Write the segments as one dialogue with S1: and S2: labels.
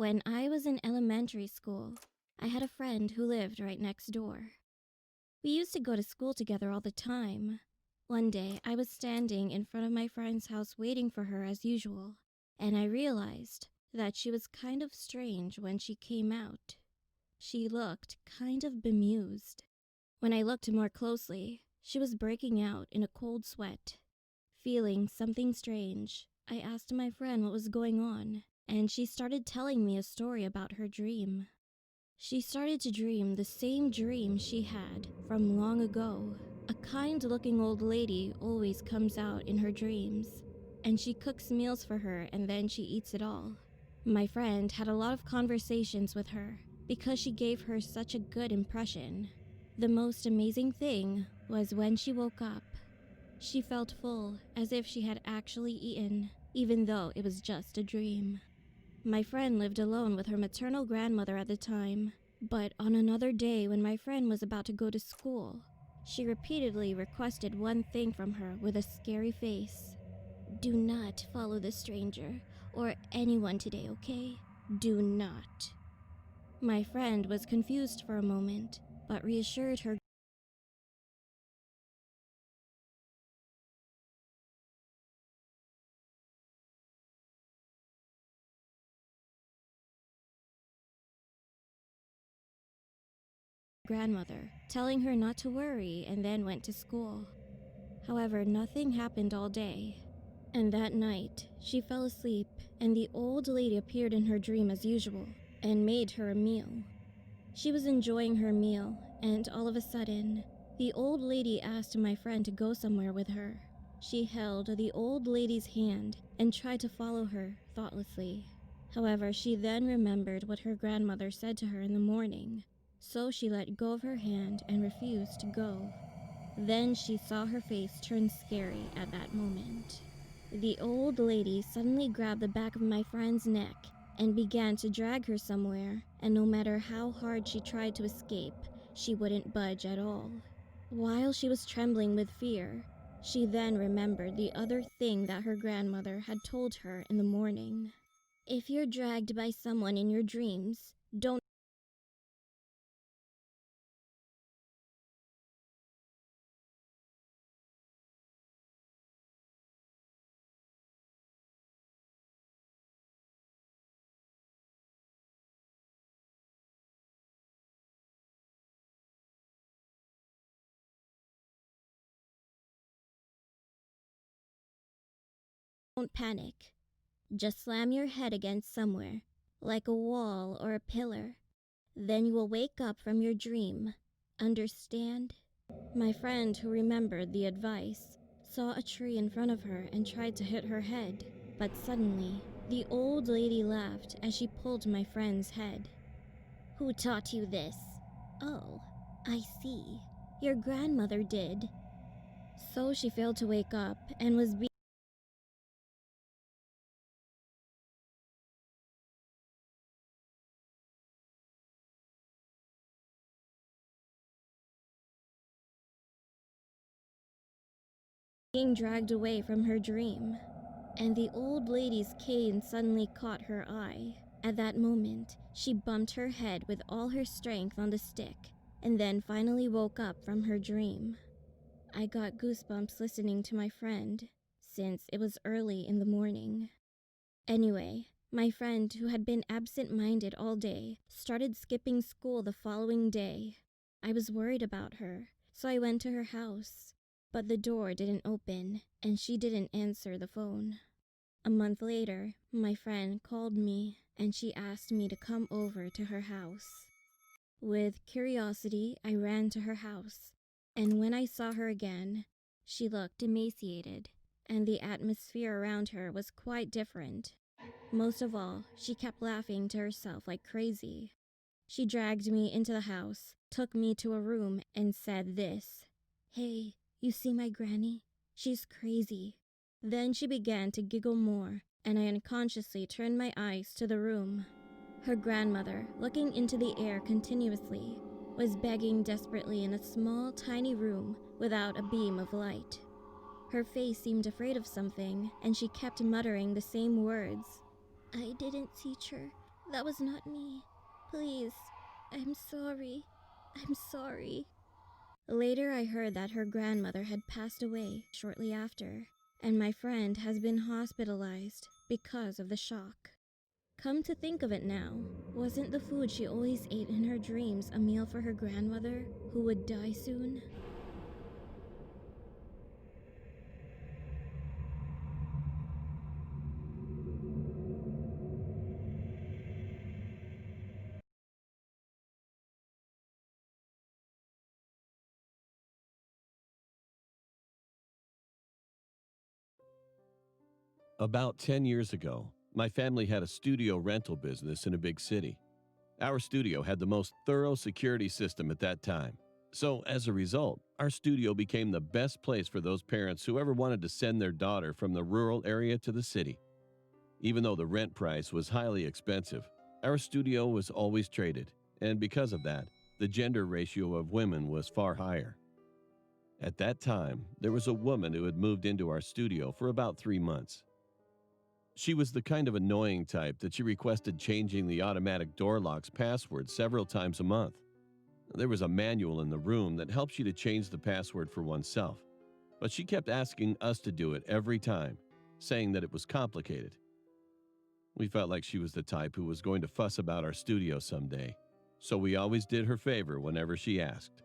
S1: When I was in elementary school, I had a friend who lived right next door. We used to go to school together all the time. One day, I was standing in front of my friend's house waiting for her as usual, and I realized that she was kind of strange when she came out. She looked kind of bemused. When I looked more closely, she was breaking out in a cold sweat. Feeling something strange, I asked my friend what was going on, and she started telling me a story about her dream. She started to dream the same dream she had from long ago. A kind-looking old lady always comes out in her dreams, and she cooks meals for her and then she eats it all. My friend had a lot of conversations with her because she gave her such a good impression. The most amazing thing was when she woke up. She felt full, as if she had actually eaten, even though it was just a dream. My friend lived alone with her maternal grandmother at the time, but on another day when my friend was about to go to school, she repeatedly requested one thing from her with a scary face. "Do not follow the stranger or anyone today, okay? Do not." My friend was confused for a moment, but reassured her grandmother, telling her not to worry, and then went to school. However, nothing happened all day. And that night, she fell asleep, and the old lady appeared in her dream as usual and made her a meal. She was enjoying her meal, and all of a sudden, the old lady asked my friend to go somewhere with her. She held the old lady's hand and tried to follow her thoughtlessly. However, she then remembered what her grandmother said to her in the morning, so she let go of her hand and refused to go. Then she saw her face turn scary at that moment. The old lady suddenly grabbed the back of my friend's neck and began to drag her somewhere, and no matter how hard she tried to escape, she wouldn't budge at all. While she was trembling with fear, she then remembered the other thing that her grandmother had told her in the morning. If you're dragged by someone in your dreams, don't panic. Just slam your head against somewhere, like a wall or a pillar. Then you will wake up from your dream. Understand? My friend, who remembered the advice, saw a tree in front of her and tried to hit her head. But suddenly, the old lady laughed as she pulled my friend's head. "Who taught you this?" "Oh, I see. Your grandmother did." So she failed to wake up and was being dragged away from her dream, and the old lady's cane suddenly caught her eye. At that moment, she bumped her head with all her strength on the stick, and then finally woke up from her dream. I got goosebumps listening to my friend, since it was early in the morning. Anyway, my friend, who had been absent-minded all day, started skipping school the following day. I was worried about her, so I went to her house. But the door didn't open, and she didn't answer the phone. A month later, my friend called me, and she asked me to come over to her house. With curiosity, I ran to her house, and when I saw her again, she looked emaciated, and the atmosphere around her was quite different. Most of all, she kept laughing to herself like crazy. She dragged me into the house, took me to a room, and said this: "Hey, you see my granny? She's crazy." Then she began to giggle more, and I unconsciously turned my eyes to the room. Her grandmother, looking into the air continuously, was begging desperately in a small, tiny room without a beam of light. Her face seemed afraid of something, and she kept muttering the same words. "I didn't teach her. That was not me. Please. I'm sorry. I'm sorry. Later, I heard that her grandmother had passed away shortly after, and my friend has been hospitalized because of the shock. Come to think of it now, wasn't the food she always ate in her dreams a meal for her grandmother, who would die soon?
S2: About 10 years ago, my family had a studio rental business in a big city. Our studio had the most thorough security system at that time. So, as a result, our studio became the best place for those parents who ever wanted to send their daughter from the rural area to the city. Even though the rent price was highly expensive, our studio was always traded, and because of that, the gender ratio of women was far higher. At that time, there was a woman who had moved into our studio for about 3 months. She was the kind of annoying type that she requested changing the automatic door lock's password several times a month. There was a manual in the room that helps you to change the password for oneself, but she kept asking us to do it every time, saying that it was complicated. We felt like she was the type who was going to fuss about our studio someday, so we always did her favor whenever she asked.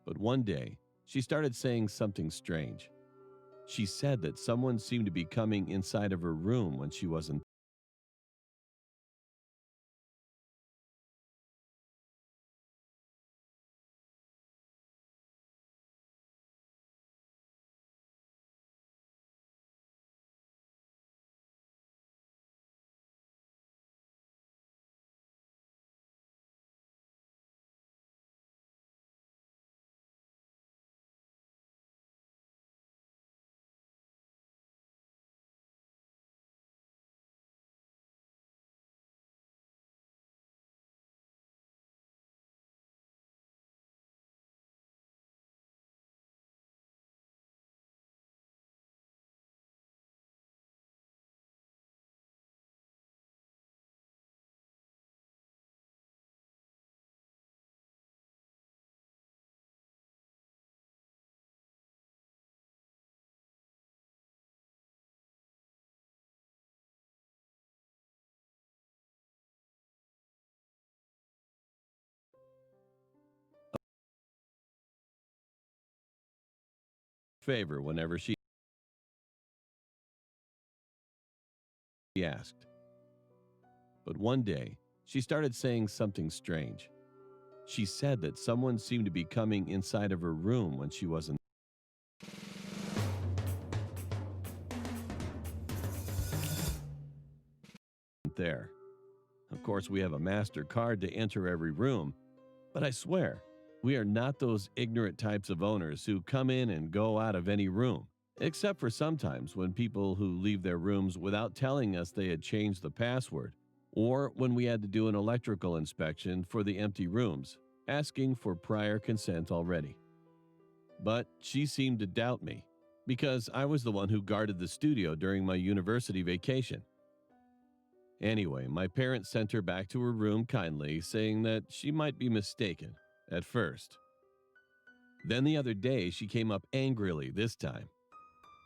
S2: But one day, she started saying something strange. She said that someone seemed to be coming inside of her room when she wasn't in favor whenever she asked. But one day, she started saying something strange. She said that someone seemed to be coming inside of her room when she wasn't there. Of course, we have a master card to enter every room, but I swear, we are not those ignorant types of owners who come in and go out of any room, except for sometimes when people who leave their rooms without telling us they had changed the password, or when we had to do an electrical inspection for the empty rooms, asking for prior consent already. But she seemed to doubt me, because I was the one who guarded the studio during my university vacation. Anyway, my parents sent her back to her room kindly, saying that she might be mistaken at first. Then the other day, she came up angrily this time.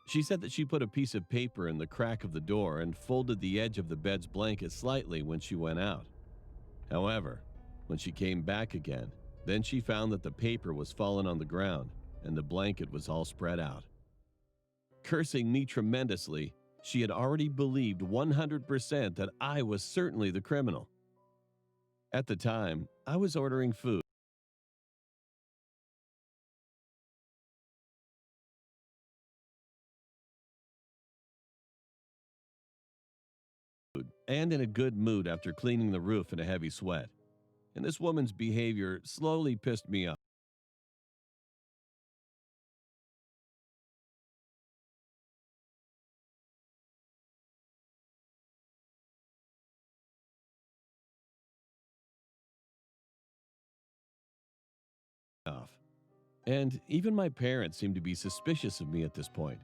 S2: She said that she put a piece of paper in the crack of the door and folded the edge of the bed's blanket slightly when she went out. However, when she came back again, then she found that the paper was fallen on the ground and the blanket was all spread out. Cursing me tremendously, she had already believed 100% that I was certainly the criminal. At the time, I was ordering food and in a good mood after cleaning the roof in a heavy sweat, and this woman's behavior slowly pissed me off. And even my parents seemed to be suspicious of me at this point.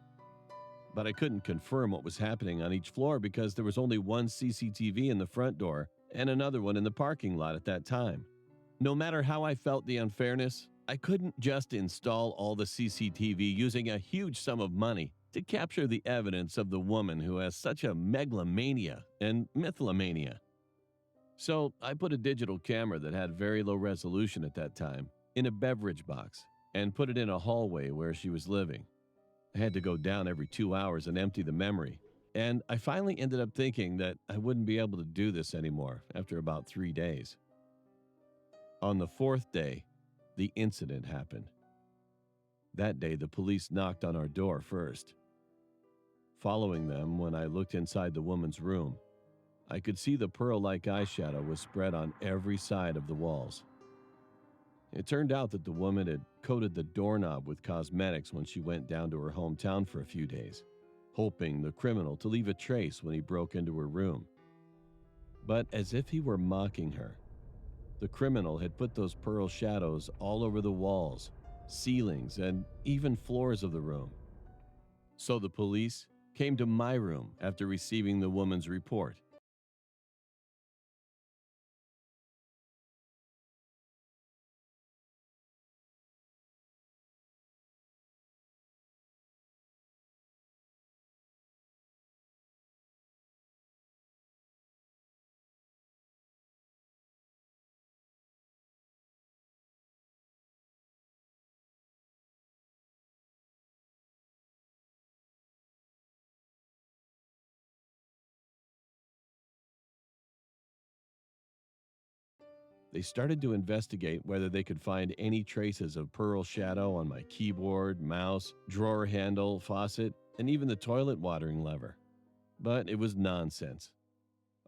S2: but I couldn't confirm what was happening on each floor because there was only one CCTV in the front door and another one in the parking lot at that time. No matter how I felt the unfairness, I couldn't just install all the CCTV using a huge sum of money to capture the evidence of the woman who has such a megalomania and mythomania. So I put a digital camera that had very low resolution at that time in a beverage box and put it in a hallway where she was living. I had to go down every 2 hours and empty the memory. And I finally ended up thinking that I wouldn't be able to do this anymore after about 3 days. On the fourth day, the incident happened. That day, the police knocked on our door first. Following them, when I looked inside the woman's room, I could see the pearl-like eyeshadow was spread on every side of the walls. It turned out that the woman had coated the doorknob with cosmetics when she went down to her hometown for a few days, hoping the criminal to leave a trace when he broke into her room. But as if he were mocking her, the criminal had put those pearl shadows all over the walls, ceilings, and even floors of the room. So the police came to my room after receiving the woman's report. They started to investigate whether they could find any traces of pearl shadow on my keyboard, mouse, drawer handle, faucet, and even the toilet watering lever. But it was nonsense.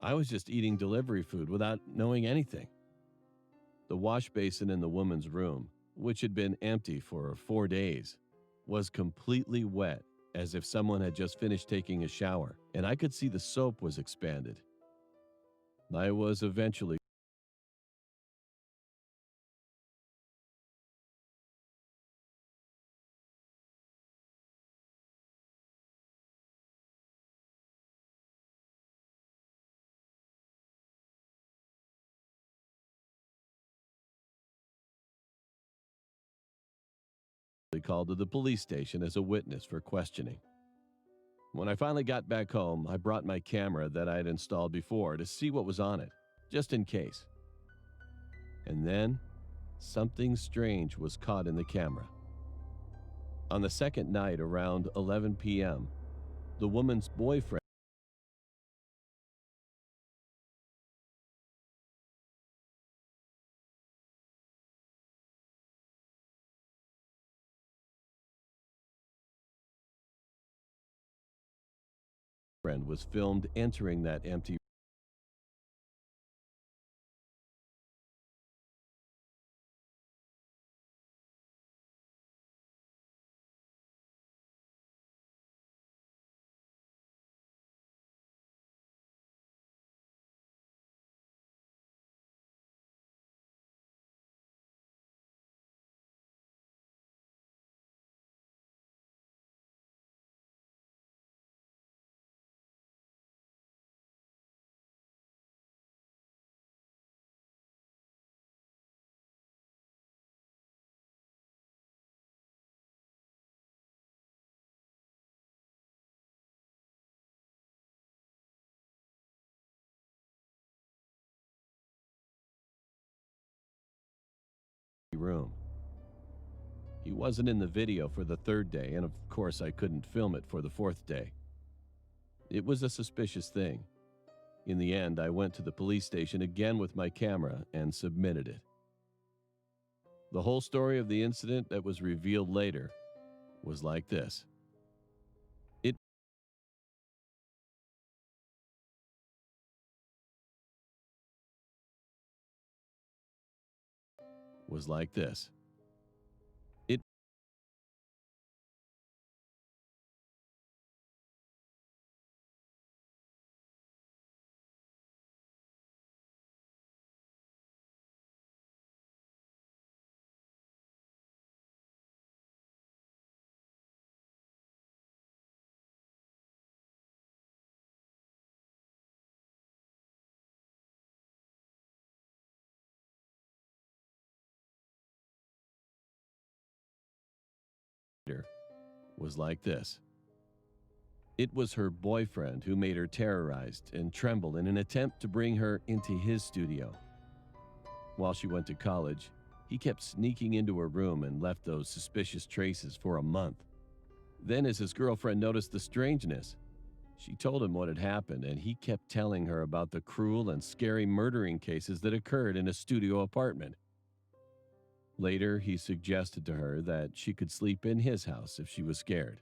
S2: I was just eating delivery food without knowing anything. The wash basin in the woman's room, which had been empty for 4 days, was completely wet as if someone had just finished taking a shower, and I could see the soap was expanded. I was eventually called to the police station as a witness for questioning. When I finally got back home, I brought my camera that I had installed before to see what was on it, just in case. And then, something strange was caught in the camera. On the second night around 11 p.m., the woman's boyfriend was filmed entering that empty room. He wasn't in the video for the third day, and of course, I couldn't film it for the fourth day. It was a suspicious thing. In the end, I went to the police station again with my camera and submitted it. The whole story of the incident that was revealed later was like this. It was like this. It was like this. It was her boyfriend who made her terrorized and tremble in an attempt to bring her into his studio. While she went to college, he kept sneaking into her room and left those suspicious traces for a month. Then, as his girlfriend noticed the strangeness, she told him what had happened, and he kept telling her about the cruel and scary murdering cases that occurred in a studio apartment. Later, he suggested to her that she could sleep in his house if she was scared.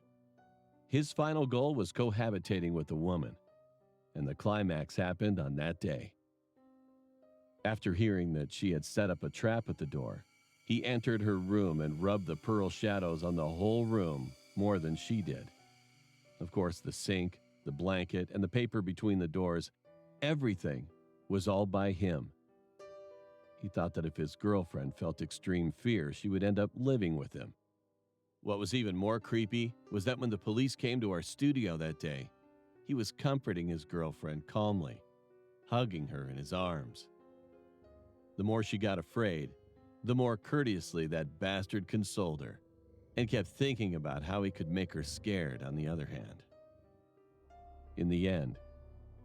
S2: His final goal was cohabitating with the woman, and the climax happened on that day. After hearing that she had set up a trap at the door, he entered her room and rubbed the pearl shadows on the whole room more than she did. Of course, the sink, the blanket, and the paper between the doors, everything was all by him. He thought that if his girlfriend felt extreme fear, she would end up living with him. What was even more creepy was that when the police came to our studio that day, he was comforting his girlfriend calmly, hugging her in his arms. The more she got afraid, the more courteously that bastard consoled her, and kept thinking about how he could make her scared on the other hand. In the end,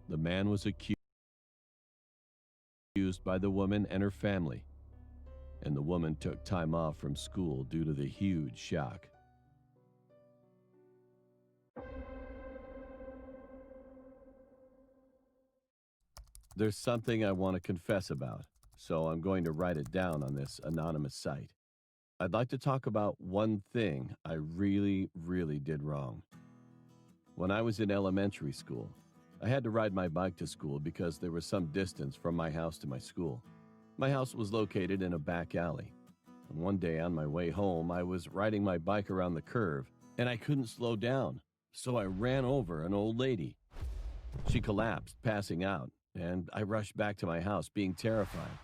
S2: the man was accused by the woman and her family, and the woman took time off from school due to the huge shock. There's something I want to confess about, so I'm going to write it down on this anonymous site. I'd like to talk about one thing I really did wrong. When I was in elementary school, I had to ride my bike to school because there was some distance from my house to my school. My house was located in a back alley. And one day on my way home, I was riding my bike around the curve, and I couldn't slow down, so I ran over an old lady. She collapsed, passing out, and I rushed back to my house, being terrified.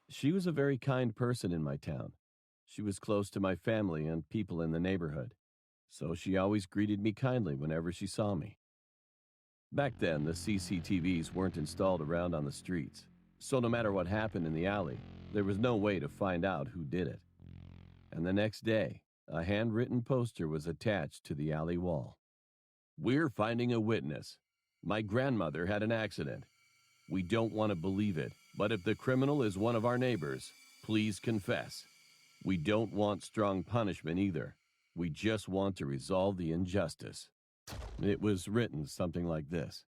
S2: She was a very kind person in my town. She was close to my family and people in the neighborhood, so she always greeted me kindly whenever she saw me. Back then, the CCTVs weren't installed around on the streets, so no matter what happened in the alley, there was no way to find out who did it. And the next day, a handwritten poster was attached to the alley wall. "We're finding a witness. My grandmother had an accident. We don't want to believe it, but if the criminal is one of our neighbors, please confess. We don't want strong punishment either. We just want to resolve the injustice." It was written something like this.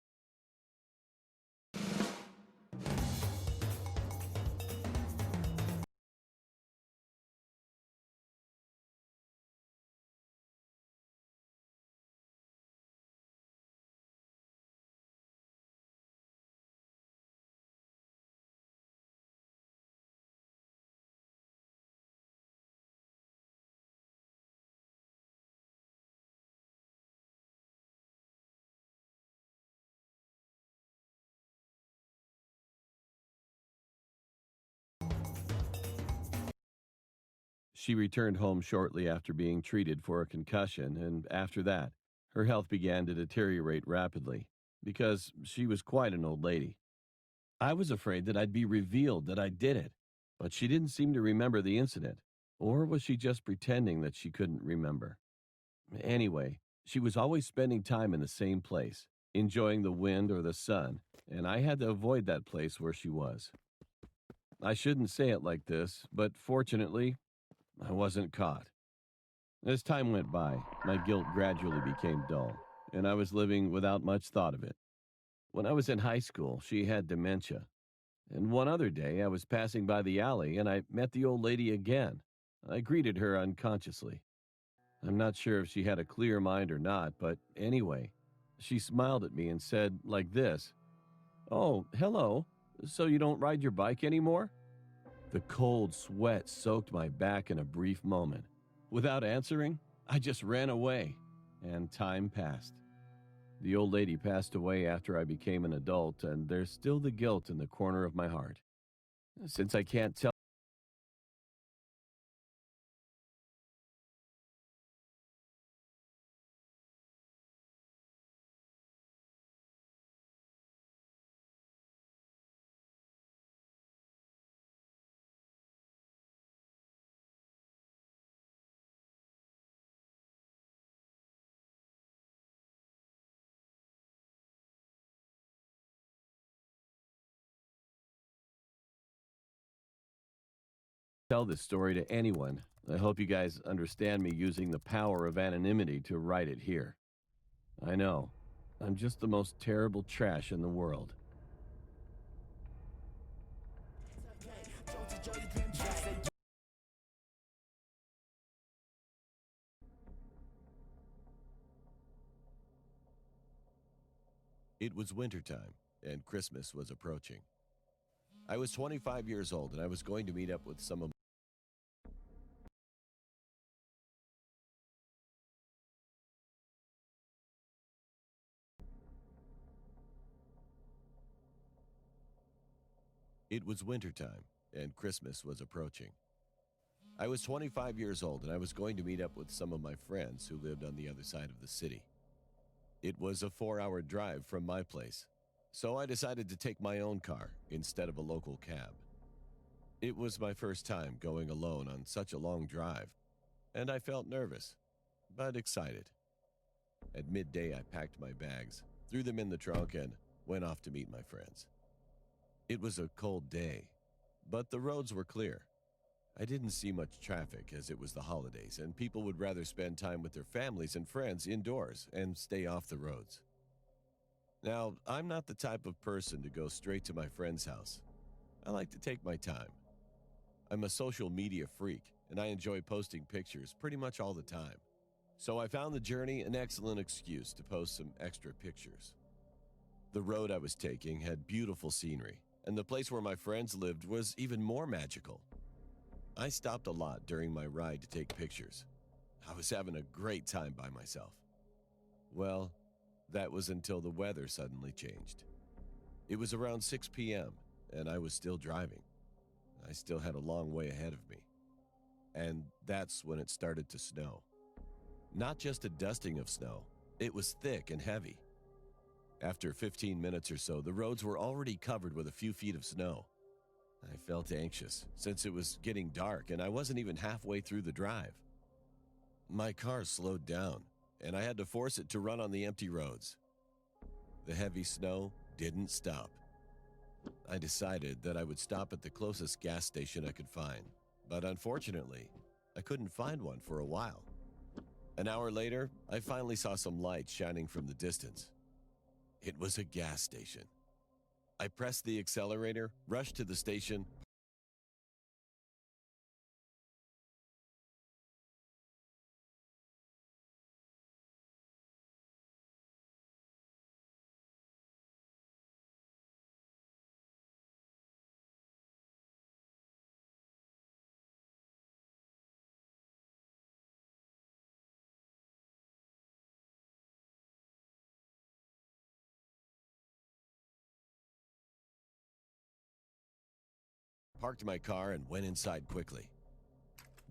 S2: She returned home shortly after being treated for a concussion, and after that, her health began to deteriorate rapidly because she was quite an old lady. I was afraid that I'd be revealed that I did it, but she didn't seem to remember the incident. Or was she just pretending that she couldn't remember? Anyway, she was always spending time in the same place, enjoying the wind or the sun, and I had to avoid that place where she was. I shouldn't say it like this, but fortunately, I wasn't caught. As time went by, my guilt gradually became dull, and I was living without much thought of it. When I was in high school, she had dementia. And one other day, I was passing by the alley and I met the old lady again. I greeted her unconsciously. I'm not sure if she had a clear mind or not, but anyway, she smiled at me and said, like this, "Oh, hello. So you don't ride your bike anymore?" The cold sweat soaked my back in a brief moment. Without answering, I just ran away, and time passed. The old lady passed away after I became an adult, and there's still the guilt in the corner of my heart. Since I can't tell Tell this story to anyone. I hope you guys understand me using the power of anonymity to write it here. I know, I'm just the most terrible trash in the world. It was wintertime, and Christmas was approaching. I was 25 years old, and I was going to meet up with some of It was wintertime, and Christmas was approaching. I was 25 years old, and I was going to meet up with some of my friends who lived on the other side of the city. It was a 4-hour drive from my place, so I decided to take my own car instead of a local cab. It was my first time going alone on such a long drive, and I felt nervous, but excited. At midday, I packed my bags, threw them in the trunk, and went off to meet my friends. It was a cold day, but the roads were clear. I didn't see much traffic as it was the holidays, and people would rather spend time with their families and friends indoors and stay off the roads. Now, I'm not the type of person to go straight to my friend's house. I like to take my time. I'm a social media freak, and I enjoy posting pictures pretty much all the time. So I found the journey an excellent excuse to post some extra pictures. The road I was taking had beautiful scenery, and the place where my friends lived was even more magical. I stopped a lot during my ride to take pictures. I was having a great time by myself. Well, that was until the weather suddenly changed. It was around 6 p.m., and I was still driving. I still had a long way ahead of me. And that's when it started to snow. Not just a dusting of snow, it was thick and heavy. After 15 minutes or so, the roads were already covered with a few feet of snow. I felt anxious, since it was getting dark and I wasn't even halfway through the drive. My car slowed down, and I had to force it to run on the empty roads. The heavy snow didn't stop. I decided that I would stop at the closest gas station I could find, but unfortunately, I couldn't find one for a while. An hour later, I finally saw some lights shining from the distance. It was a gas station. I pressed the accelerator, rushed to the station, parked my car, and went inside quickly.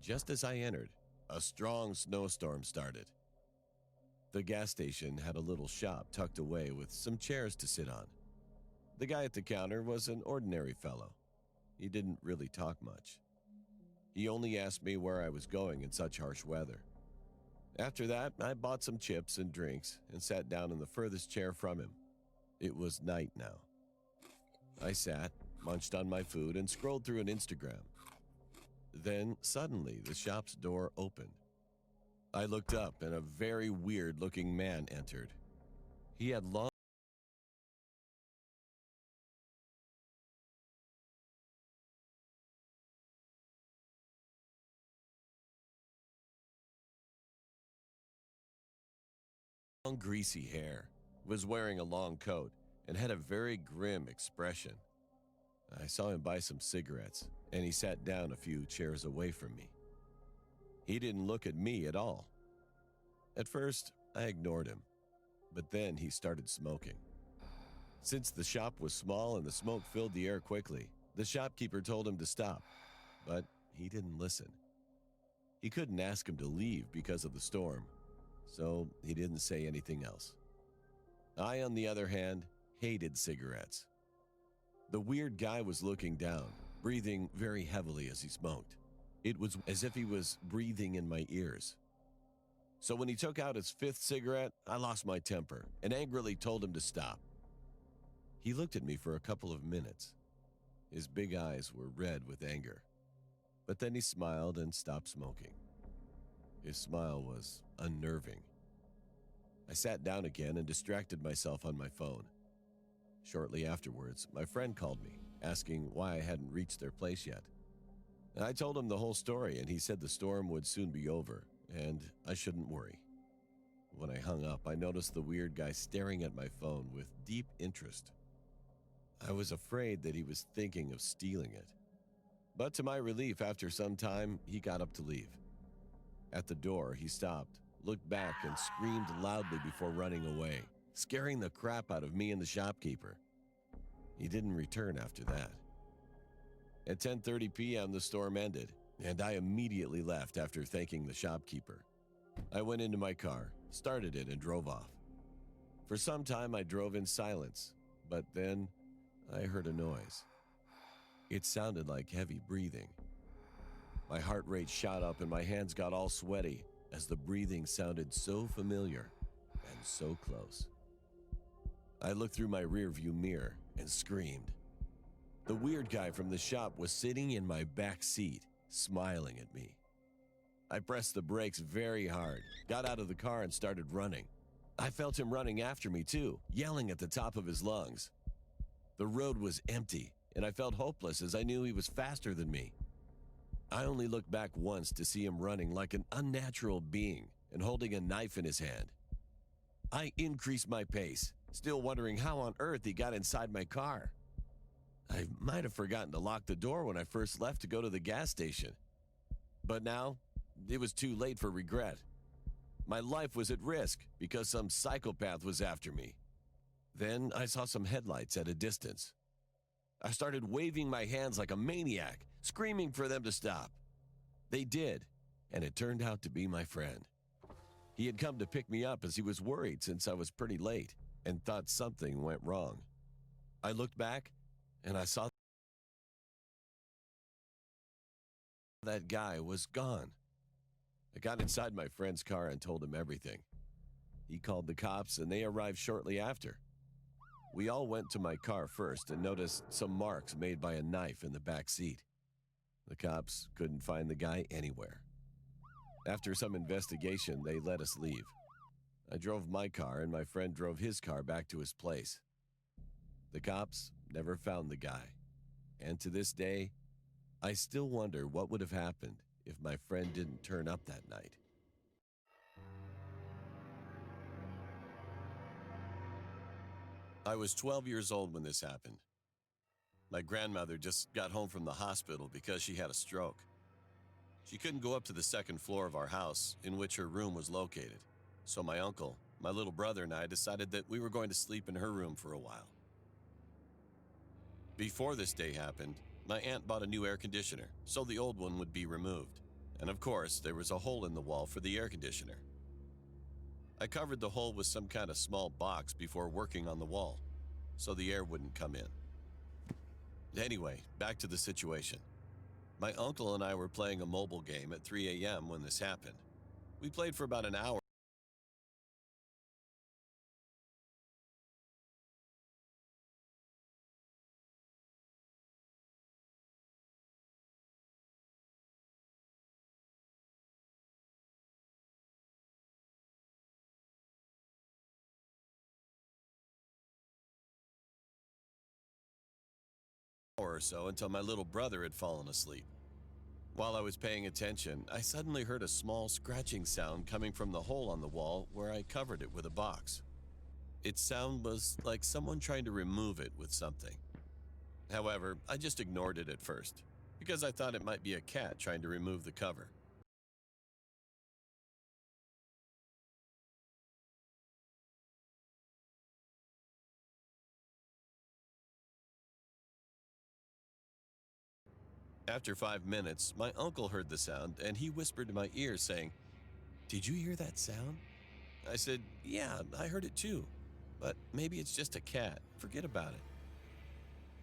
S2: Just as I entered, a strong snowstorm started. The gas station had a little shop tucked away with some chairs to sit on. The guy at the counter was an ordinary fellow. He didn't really talk much. He only asked me where I was going in such harsh weather. After that, I bought some chips and drinks and sat down in the furthest chair from him. It was night now. I sat, munched on my food, and scrolled through an Instagram. Then, suddenly, the shop's door opened. I looked up, and a very weird-looking man entered. He had long greasy hair, was wearing a long coat, and had a very grim expression. I saw him buy some cigarettes, and he sat down a few chairs away from me. He didn't look at me at all. At first, I ignored him, but then he started smoking. Since the shop was small and the smoke filled the air quickly, the shopkeeper told him to stop, but he didn't listen. He couldn't ask him to leave because of the storm, so he didn't say anything else. I, on the other hand, hated cigarettes. The weird guy was looking down, breathing very heavily as he smoked. It was as if he was breathing in my ears. So when he took out his fifth cigarette, I lost my temper and angrily told him to stop. He looked at me for a couple of minutes. His big eyes were red with anger.
S3: But then he smiled and stopped smoking. His smile was unnerving. I sat down again and distracted myself on my phone. Shortly afterwards, my friend called me, asking why I hadn't reached their place yet. I told him the whole story, and he said the storm would soon be over, and I shouldn't worry. When I hung up, I noticed the weird guy staring at my phone with deep interest. I was afraid that he was thinking of stealing it. But to my relief, after some time, he got up to leave. At the door, he stopped, looked back, and screamed loudly before running away, scaring the crap out of me and the shopkeeper. He didn't return after that. At 10:30 p.m., the storm ended, and I immediately left after thanking the shopkeeper. I went into my car, started it, and drove off. For some time, I drove in silence, but then I heard a noise. It sounded like heavy breathing. My heart rate shot up and my hands got all sweaty as the breathing sounded so familiar and so close. I looked through my rearview mirror and screamed. The weird guy from the shop was sitting in my back seat, smiling at me. I pressed the brakes very hard, got out of the car, and started running. I felt him running after me too, yelling at the top of his lungs. The road was empty, and I felt hopeless as I knew he was faster than me. I only looked back once to see him running like an unnatural being and holding a knife in his hand. I increased my pace, still wondering how on earth he got inside my car. I might have forgotten to lock the door when I first left to go to the gas station. But now, it was too late for regret. My life was at risk because some psychopath was after me. Then I saw some headlights at a distance. I started waving my hands like a maniac, screaming for them to stop. They did, and it turned out to be my friend. He had come to pick me up as he was worried since I was pretty late and thought something went wrong. I looked back, and I saw that guy was gone. I got inside my friend's car and told him everything. He called the cops, and they arrived shortly after. We all went to my car first and noticed some marks made by a knife in the back seat. The cops couldn't find the guy anywhere. After some investigation, they let us leave. I drove my car, and my friend drove his car back to his place. The cops never found the guy, and to this day, I still wonder what would have happened if my friend didn't turn up that night. I was 12 years old when this happened. My grandmother just got home from the hospital because she had a stroke. She couldn't go up to the second floor of our house, in which her room was located, so my uncle, my little brother, and I decided that we were going to sleep in her room for a while. Before this day happened, my aunt bought a new air conditioner, so the old one would be removed. And of course, there was a hole in the wall for the air conditioner. I covered the hole with some kind of small box before working on the wall, so the air wouldn't come in. Anyway, back to the situation. My uncle and I were playing a mobile game at 3 a.m. when this happened. We played for about an hour. Or so until my little brother had fallen asleep. While I was paying attention, I suddenly heard a small scratching sound coming from the hole on the wall where I covered it with a box. Its sound was like someone trying to remove it with something. However, I just ignored it at first, because I thought it might be a cat trying to remove the cover. After 5 minutes, my uncle heard the sound and he whispered to my ear saying, "Did you hear that sound?" I said, "Yeah, I heard it too, but maybe it's just a cat. Forget about it."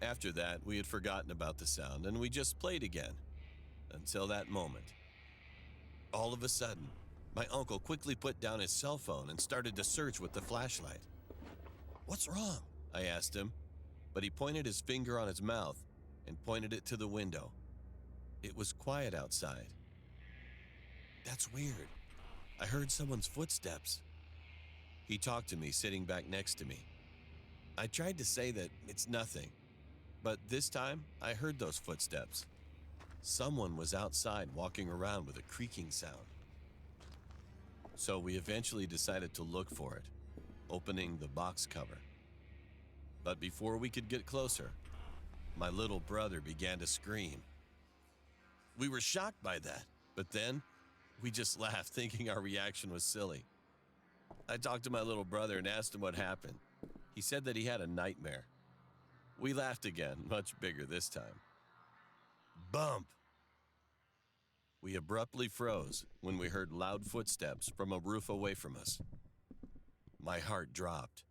S3: After that, we had forgotten about the sound and we just played again. Until that moment. All of a sudden, my uncle quickly put down his cell phone and started to search with the flashlight. "What's wrong?" I asked him, but he pointed his finger on his mouth and pointed it to the window. It was quiet outside. That's weird. I heard someone's footsteps. He talked to me sitting back next to me. I tried to say that it's nothing, but this time I heard those footsteps. Someone was outside walking around with a creaking sound. So we eventually decided to look for it, opening the box cover. But before we could get closer, my little brother began to scream. We were shocked by that, but then we just laughed, thinking our reaction was silly. I talked to my little brother and asked him what happened. He said that he had a nightmare. We laughed again, much bigger this time. Bump! We abruptly froze when we heard loud footsteps from a roof away from us. My heart dropped.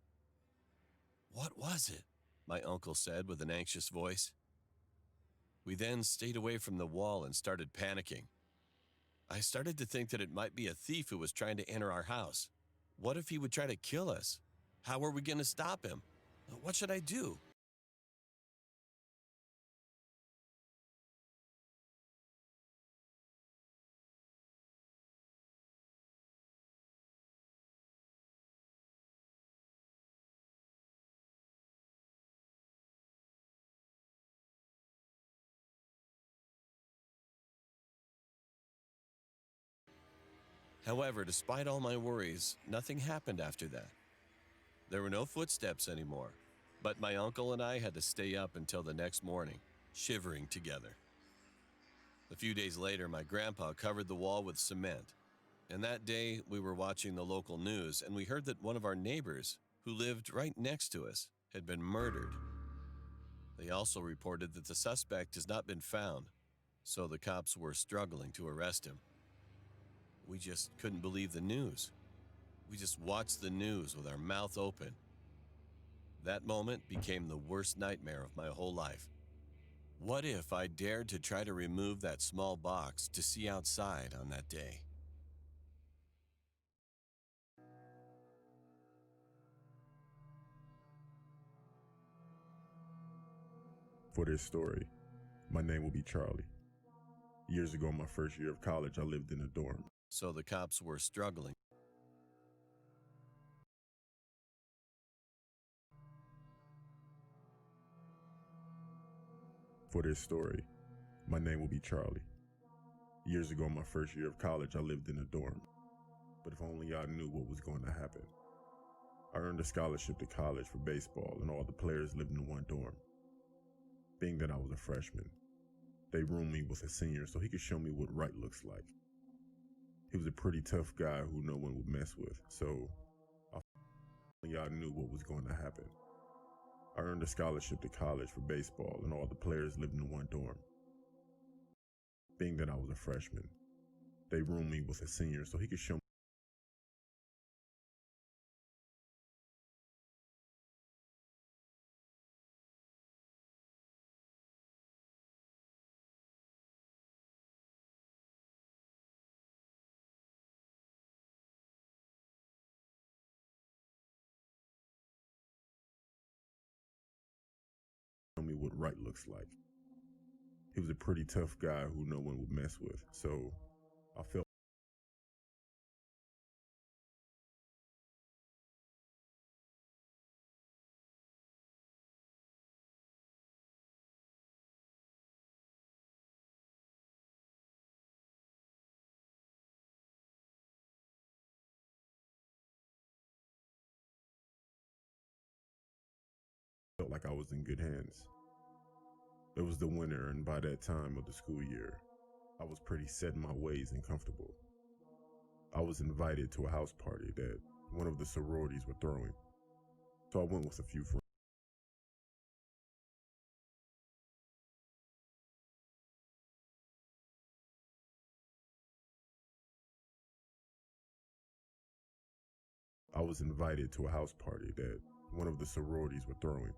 S3: What was it? My uncle said with an anxious voice. We then stayed away from the wall and started panicking. I started to think that it might be a thief who was trying to enter our house. What if he would try to kill us? How are we going to stop him? What should I do? However, despite all my worries, nothing happened after that. There were no footsteps anymore, but my uncle and I had to stay up until the next morning, shivering together. A few days later, my grandpa covered the wall with cement, and that day we were watching the local news and we heard that one of our neighbors, who lived right next to us, had been murdered. They also reported that the suspect has not been found, so the cops were struggling to arrest him. We just couldn't believe the news. We just watched the news with our mouth open. That moment became the worst nightmare of my whole life. What if I dared to try to remove that small box to see outside on that day?
S4: For this story, my name will be Charlie. Years ago, my first year of college, I lived in a dorm.
S3: So the cops were struggling.
S4: For this story, my name will be Charlie. Years ago, my first year of college, I lived in a dorm. But if only I knew what was going to happen. I earned a scholarship to college for baseball, and all the players lived in one dorm. Being that I was a freshman, they roomed me with a senior so he could show me what right looks like. He was a pretty tough guy who no one would mess with, so I knew what was going to happen. I earned a scholarship to college for baseball, and all the players lived in one dorm. Being that I was a freshman, they roomed me with a senior so he could show me. Me what right looks like. He was a pretty tough guy who no one would mess with, so I felt like I was in good hands. It was the winter, and by that time of the school year, I was pretty set in my ways and comfortable. I was invited to a house party that one of the sororities were throwing, so I went with a few friends. I was invited to a house party that one of the sororities were throwing,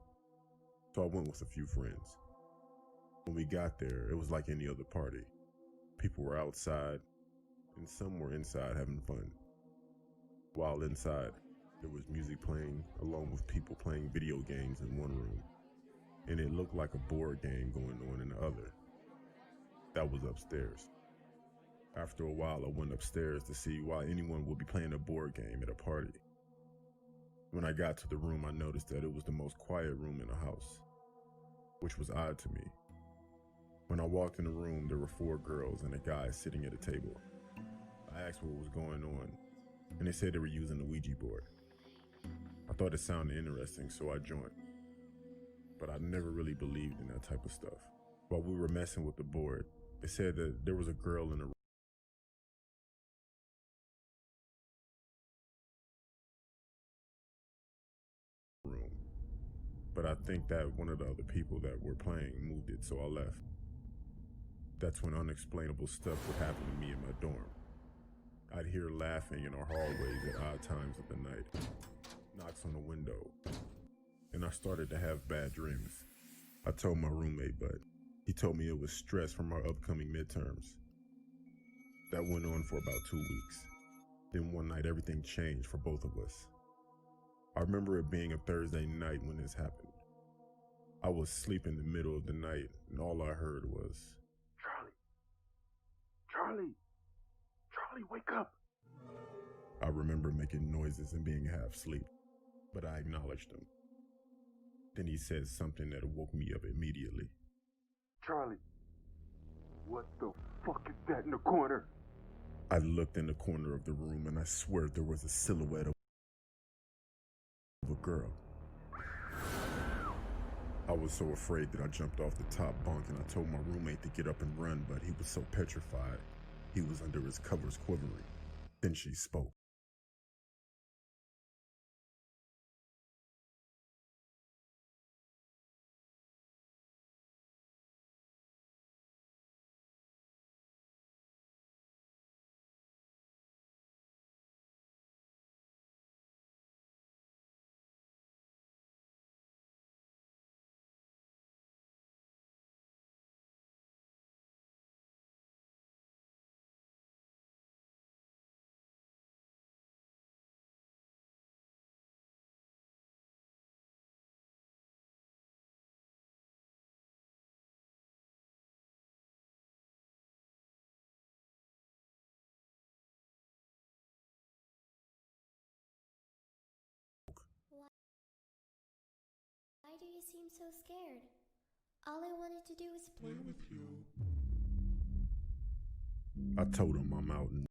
S4: so I went with a few friends. When we got there, it was like any other party. People were outside, and some were inside having fun. While inside, there was music playing, along with people playing video games in one room, and it looked like a board game going on in the other. That was upstairs. After a while, I went upstairs to see why anyone would be playing a board game at a party. When I got to the room, I noticed that it was the most quiet room in the house, which was odd to me. When I walked in the room, there were 4 girls and a guy sitting at a table. I asked what was going on, and they said they were using the Ouija board. I thought it sounded interesting, so I joined. But I never really believed in that type of stuff. While we were messing with the board, they said that there was a girl in the room. But I think that one of the other people that were playing moved it, so I left. That's when unexplainable stuff would happen to me in my dorm. I'd hear laughing in our hallways at odd times of the night, knocks on the window, and I started to have bad dreams. I told my roommate, but he told me it was stress from our upcoming midterms. That went on for about 2 weeks. Then one night everything changed for both of us. I remember it being a Thursday night when this happened. I was asleep in the middle of the night, and all I heard was, Charlie, wake up. I remember making noises and being half asleep, but I acknowledged him. Then he said something that woke me up immediately.
S5: Charlie, what the fuck is that in the corner?
S4: I looked in the corner of the room and I swear there was a silhouette of a girl. I was so afraid that I jumped off the top bunk and I told my roommate to get up and run, but he was so petrified. He was under his covers quivering. Then she spoke.
S6: Why do you seem so scared? All I wanted to do was play with you.
S4: I told him I'm out and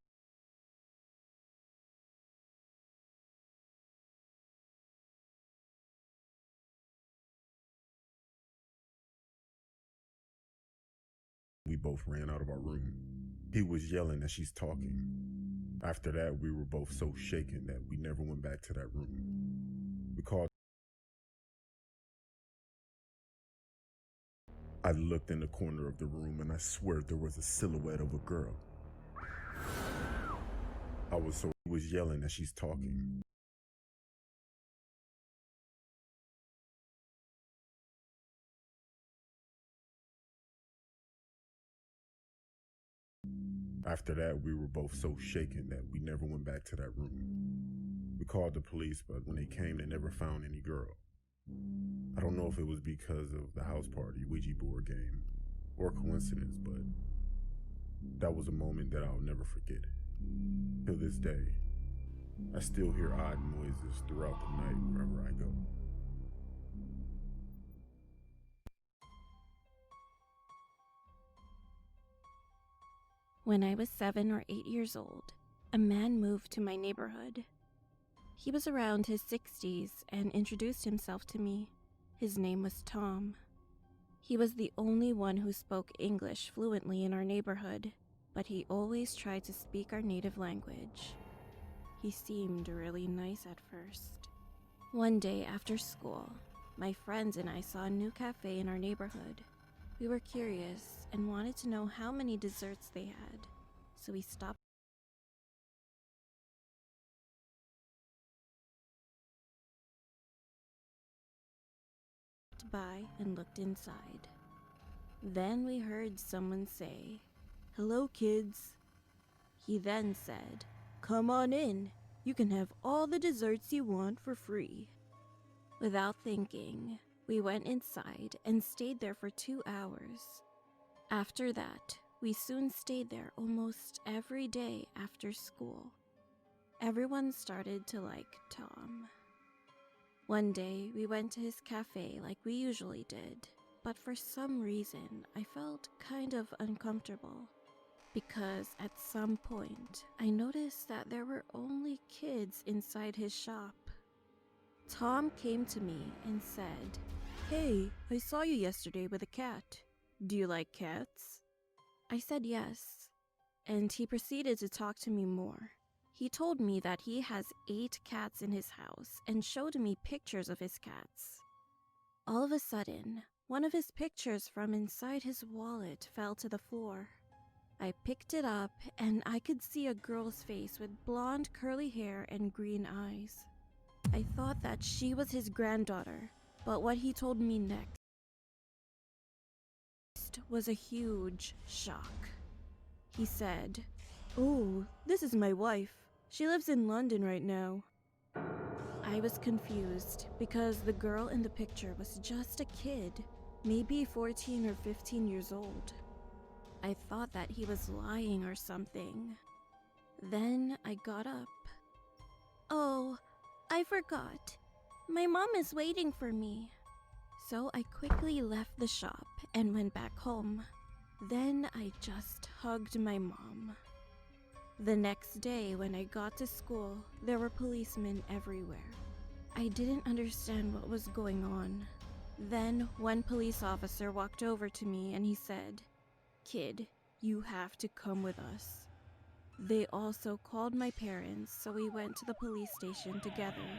S4: we both ran out of our room. He was yelling as she's talking. After that, we were both so shaken that we never went back to that room. We called. I looked in the corner of the room and I swear there was a silhouette of a girl. He was yelling as she's talking. After that, we were both so shaken that we never went back to that room. We called the police, but when they came, they never found any girl. I don't know if it was because of the house party, Ouija board game, or coincidence, but that was a moment that I'll never forget. To this day, I still hear odd noises throughout the night wherever I go.
S1: When I was 7 or 8 years old, a man moved to my neighborhood. He was around his 60s and introduced himself to me. His name was Tom. He was the only one who spoke English fluently in our neighborhood, but he always tried to speak our native language. He seemed really nice at first. One day after school, my friends and I saw a new cafe in our neighborhood. We were curious and wanted to know how many desserts they had, so we stopped by and looked inside. Then we heard someone say, "Hello, kids." He then said, "Come on in. You can have all the desserts you want for free." Without thinking, we went inside and stayed there for 2 hours. After that, We soon stayed there almost every day after school. Everyone started to like Tom. One day, we went to his cafe like we usually did, but for some reason, I felt kind of uncomfortable. Because at some point, I noticed that there were only kids inside his shop. Tom came to me and said, "Hey, I saw you yesterday with a cat. Do you like cats?" I said yes, and he proceeded to talk to me more. He told me that he has 8 cats in his house and showed me pictures of his cats. All of a sudden, one of his pictures from inside his wallet fell to the floor. I picked it up and I could see a girl's face with blonde curly hair and green eyes. I thought that she was his granddaughter, but what he told me next was a huge shock. He said, "Oh, this is my wife. She lives in London right now." I was confused because the girl in the picture was just a kid, maybe 14 or 15 years old. I thought that he was lying or something. Then I got up. "Oh, I forgot. My mom is waiting for me." So I quickly left the shop and went back home. Then I just hugged my mom. The next day when I got to school, there were policemen everywhere. I didn't understand what was going on. Then one police officer walked over to me and he said, "Kid, you have to come with us." They also called my parents, so we went to the police station together.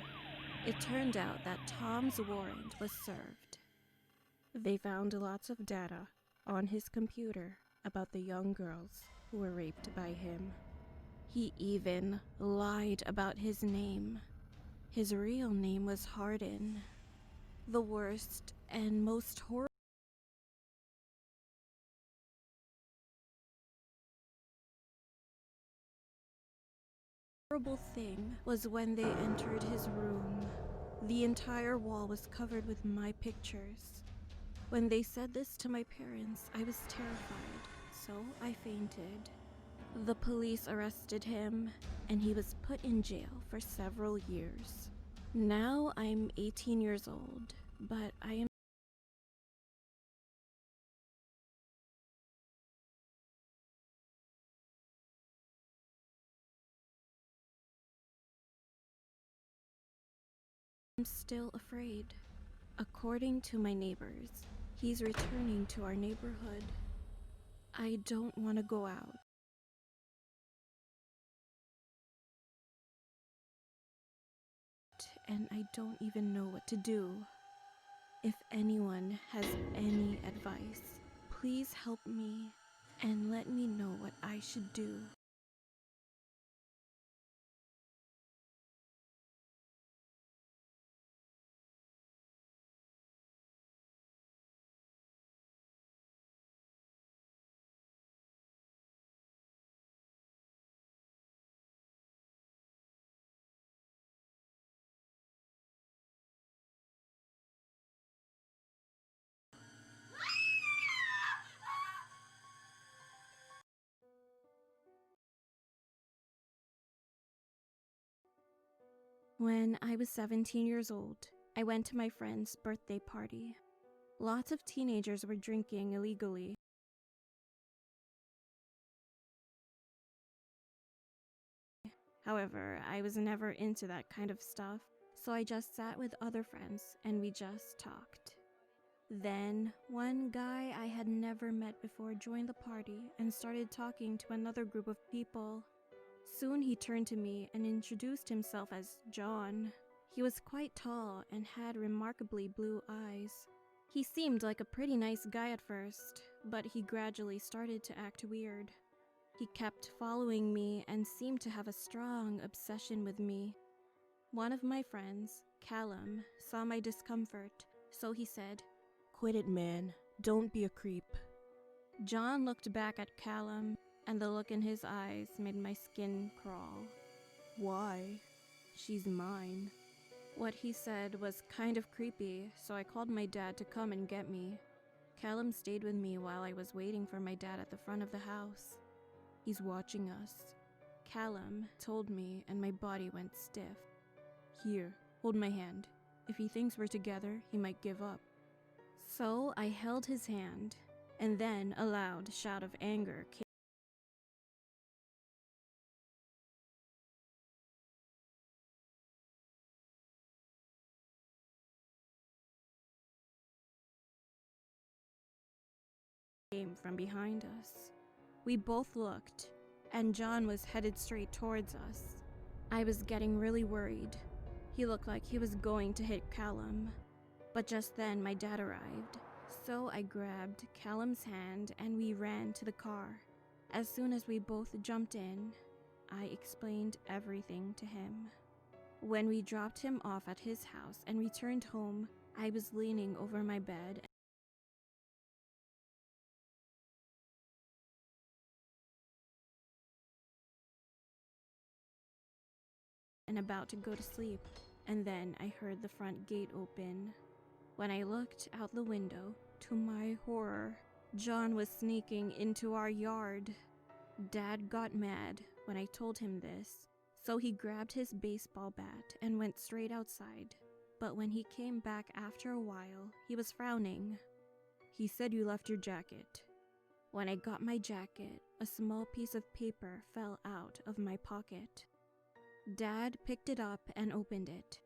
S1: It turned out that Tom's warrant was served. They found lots of data on his computer about the young girls who were raped by him. He even lied about his name. His real name was Hardin. The worst and most horrible thing was when they entered his room. The entire wall was covered with my pictures. When they said this to my parents, I was terrified, so I fainted. The police arrested him, and he was put in jail for several years. Now I'm 18 years old, but I am still afraid. According to my neighbors, he's returning to our neighborhood. I don't want to go out. And I don't even know what to do. If anyone has any advice, please help me and let me know what I should do. When I was 17 years old, I went to my friend's birthday party. Lots of teenagers were drinking illegally. However, I was never into that kind of stuff, so I just sat with other friends and we just talked. Then, one guy I had never met before joined the party and started talking to another group of people. Soon he turned to me and introduced himself as John. He was quite tall and had remarkably blue eyes. He seemed like a pretty nice guy at first, but he gradually started to act weird. He kept following me and seemed to have a strong obsession with me. One of my friends, Callum, saw my discomfort, so he said, "Quit it, man. Don't be a creep." John looked back at Callum, and the look in his eyes made my skin crawl. "Why? She's mine." What he said was kind of creepy, so I called my dad to come and get me. Callum stayed with me while I was waiting for my dad at the front of the house. He's watching us. Callum told me, and my body went stiff. Here, hold my hand. If he thinks we're together, he might give up. So I held his hand, and then a loud shout of anger came from behind us. We both looked, and John was headed straight towards us. I was getting really worried. He looked like he was going to hit Callum. But just then my dad arrived, so I grabbed Callum's hand and we ran to the car. As soon as we both jumped in, I explained everything to him. When we dropped him off at his house and returned home, I was leaning over my bed and about to go to sleep, and then I heard the front gate open. When I looked out the window, to my horror, John was sneaking into our yard. Dad got mad when I told him this, so he grabbed his baseball bat and went straight outside. But when he came back after a while, he was frowning. He said you left your jacket. When I got my jacket, a small piece of paper fell out of my pocket. Dad picked it up and opened it.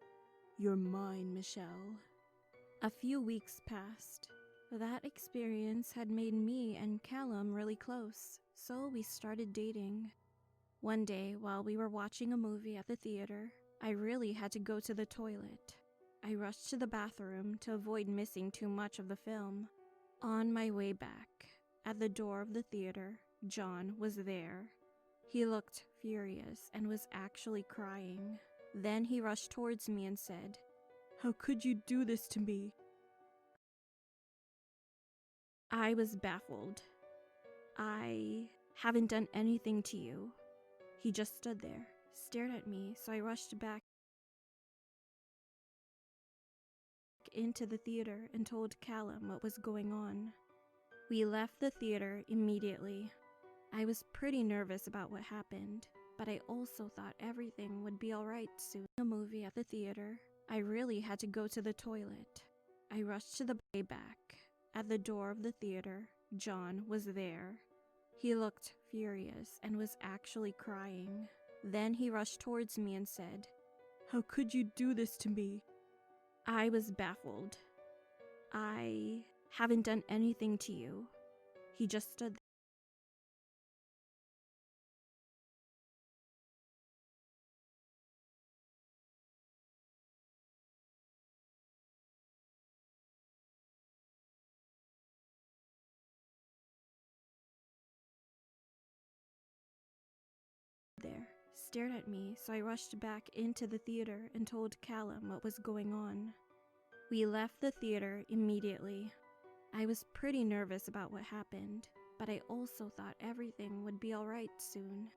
S1: You're mine, Michelle. A few weeks passed. That experience had made me and Callum really close, so we started dating. One day, while we were watching a movie at the theater, I really had to go to the toilet. I rushed to the bathroom to avoid missing too much of the film. On my way back, at the door of the theater, John was there. He looked furious and was actually crying. Then he rushed towards me and said, "How could you do this to me?" I was baffled. "I haven't done anything to you." He just stood there, stared at me, so I rushed back into the theater and told Callum what was going on. We left the theater immediately. I was pretty nervous about what happened, but I also thought everything would be alright soon. A movie at the theater, I really had to go to the toilet. I rushed to the way back. At the door of the theater, John was there. He looked furious and was actually crying. Then he rushed towards me and said, "How could you do this to me?" I was baffled. "I haven't done anything to you." He just stood there, stared at me, so I rushed back into the theater and told Callum what was going on. We left the theater immediately. I was pretty nervous about what happened, but I also thought everything would be alright soon.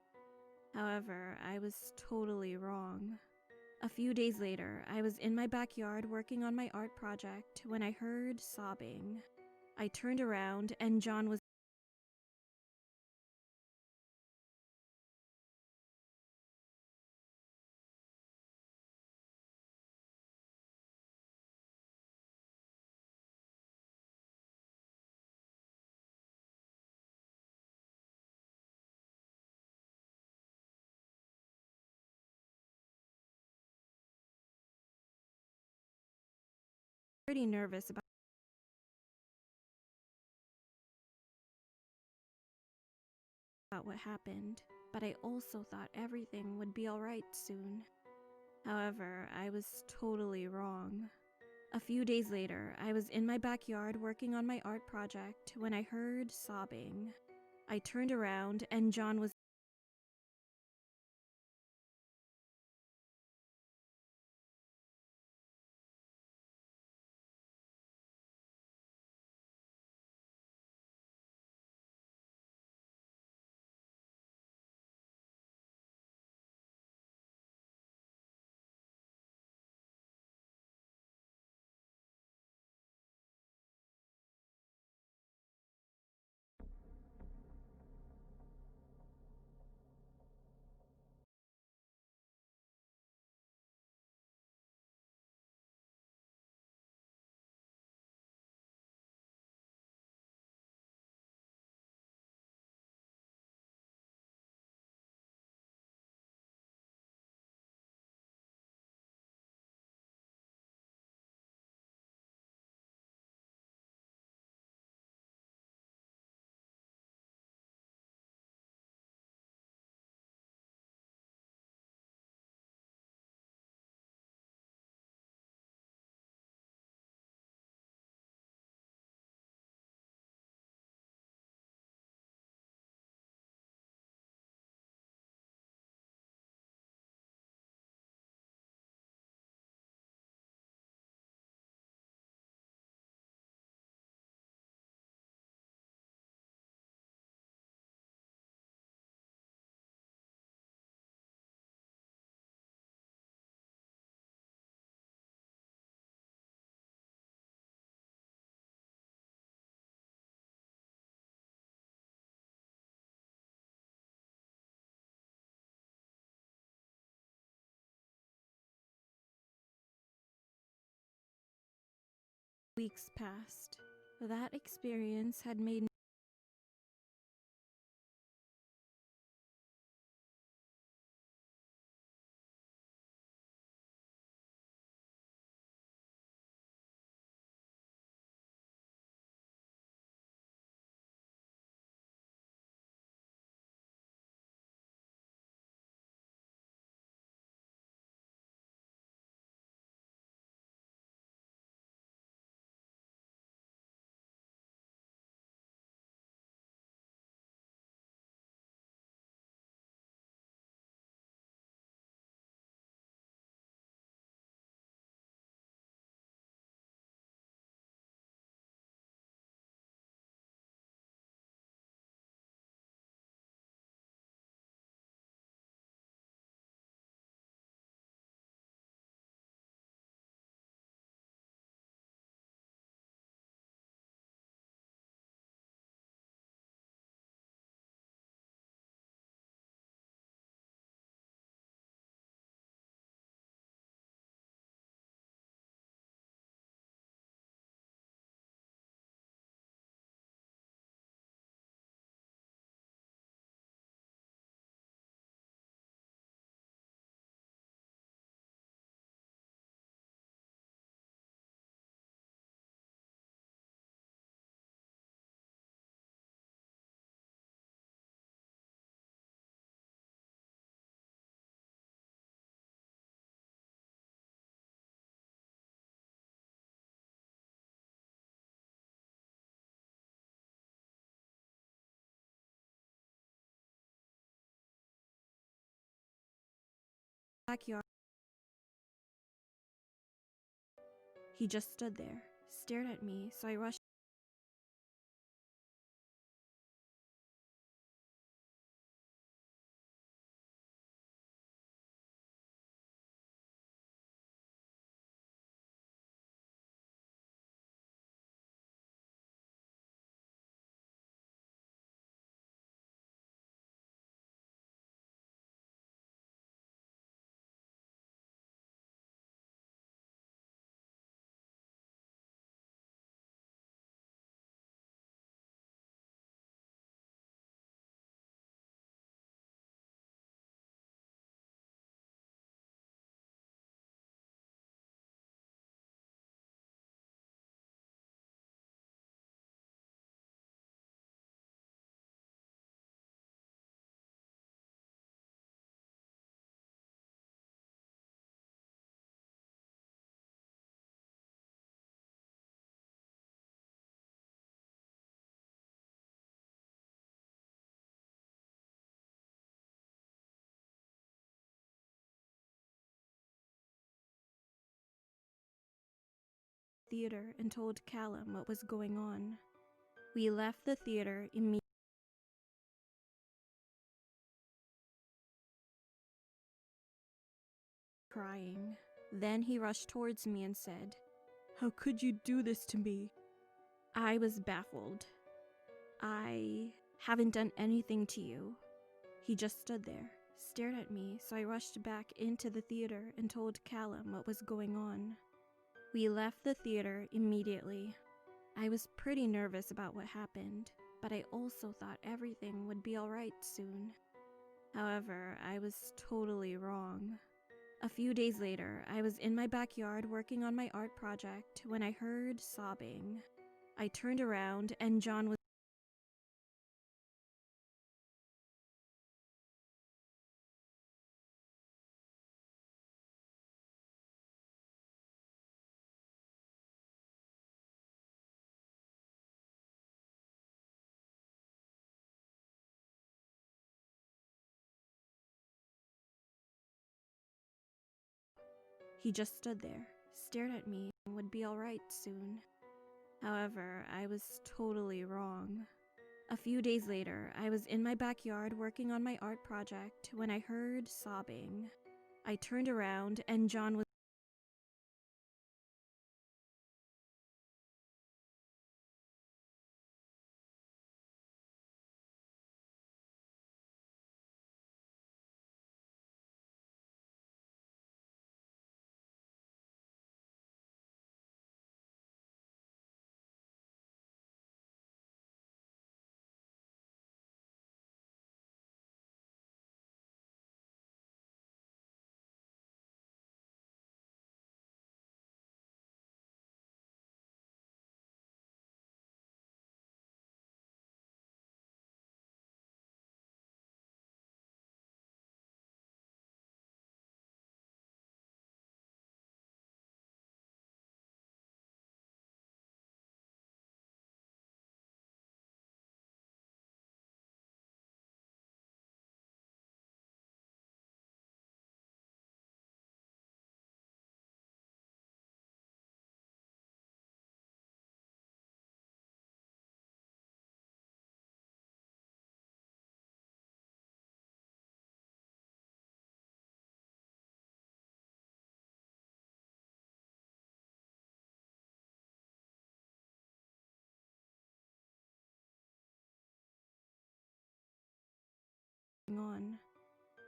S1: However, I was totally wrong. A few days later, I was in my backyard working on my art project when I heard sobbing. I turned around and John was pretty nervous about what happened, but I also thought everything would be alright soon. However, I was totally wrong. A few days later, I was in my backyard working on my art project when I heard sobbing. I turned around and John was Weeks passed. That experience had made backyard. He just stood there, stared at me, so I rushed. Theater and told Callum what was going on. We left the theater immediately. Crying. Then he rushed towards me and said, "How could you do this to me?" I was baffled. "I haven't done anything to you." He just stood there, stared at me, so I rushed back into the theater and told Callum what was going on. We left the theater immediately. I was pretty nervous about what happened, but I also thought everything would be alright soon. However, I was totally wrong. A few days later, I was in my backyard working on my art project when I heard sobbing. I turned around and John was He just stood there, stared at me, and would be alright soon. However, I was totally wrong. A few days later, I was in my backyard working on my art project when I heard sobbing. I turned around and John was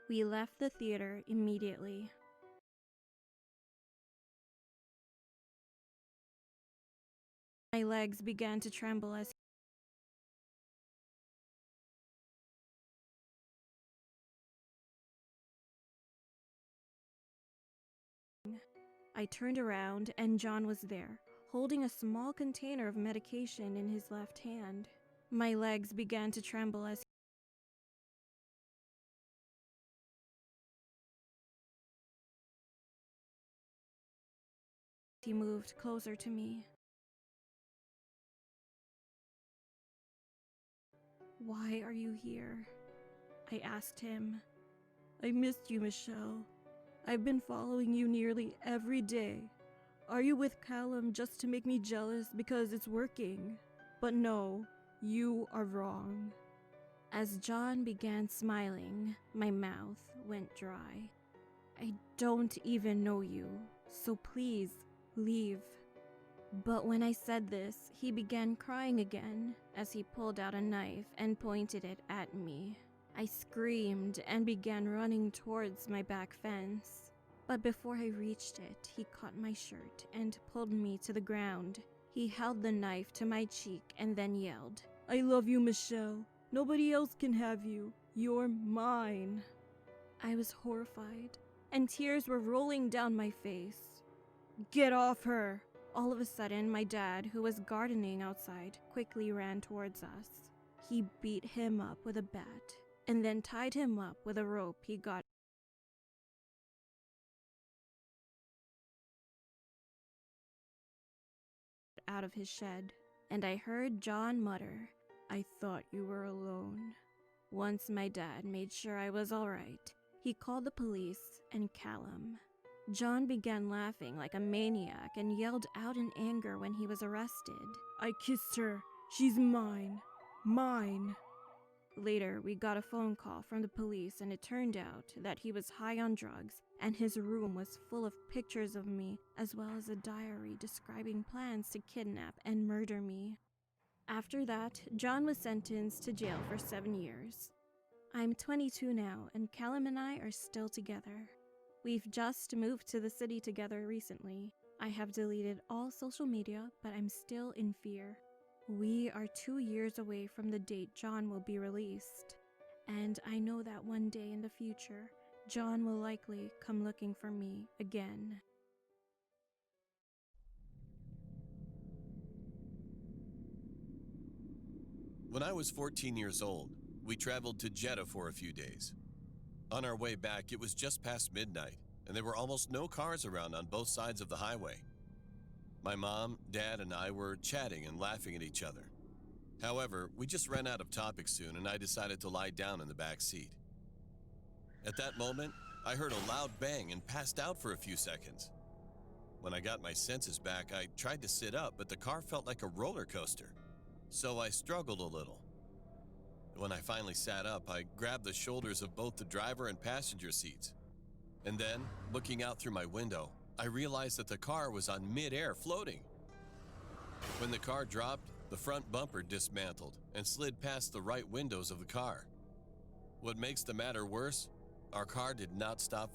S1: We left the theater immediately. My legs began to tremble as I turned around and John was there, holding a small container of medication in his left hand. My legs began to tremble as he moved closer to me. "Why are you here?" I asked him. "I missed you, Michelle. I've been following you nearly every day. Are you with Callum just to make me jealous because it's working? But no, you are wrong." As John began smiling, my mouth went dry. "I don't even know you, so please leave." But when I said this, he began crying again as he pulled out a knife and pointed it at me. I screamed and began running towards my back fence. But before I reached it, he caught my shirt and pulled me to the ground. He held the knife to my cheek and then yelled, "I love you, Michelle. Nobody else can have you. You're mine." I was horrified, and tears were rolling down my face. "Get off her!" All of a sudden, my dad, who was gardening outside, quickly ran towards us. He beat him up with a bat and then tied him up with a rope he got out of his shed. And I heard John mutter, "I thought you were alone." Once my dad made sure I was all right, he called the police and Callum. John began laughing like a maniac and yelled out in anger when he was arrested, "I kissed her. She's mine. Mine." Later, we got a phone call from the police and it turned out that he was high on drugs and his room was full of pictures of me as well as a diary describing plans to kidnap and murder me. After that, John was sentenced to jail for 7 years. I'm 22 now and Callum and I are still together. We've just moved to the city together recently. I have deleted all social media, but I'm still in fear. We are 2 years away from the date John will be released, and I know that one day in the future, John will likely come looking for me again.
S3: When I was 14 years old, we traveled to Jeddah for a few days. On our way back, it was just past midnight, and there were almost no cars around on both sides of the highway. My mom, dad, and I were chatting and laughing at each other. However, we just ran out of topics soon, and I decided to lie down in the back seat. At that moment, I heard a loud bang and passed out for a few seconds. When I got my senses back, I tried to sit up, but the car felt like a roller coaster, so I struggled a little. When I finally sat up, I grabbed the shoulders of both the driver and passenger seats. And then, looking out through my window, I realized that the car was on mid-air floating. When the car dropped, the front bumper dismantled and slid past the right windows of the car. What makes the matter worse, our car did not stop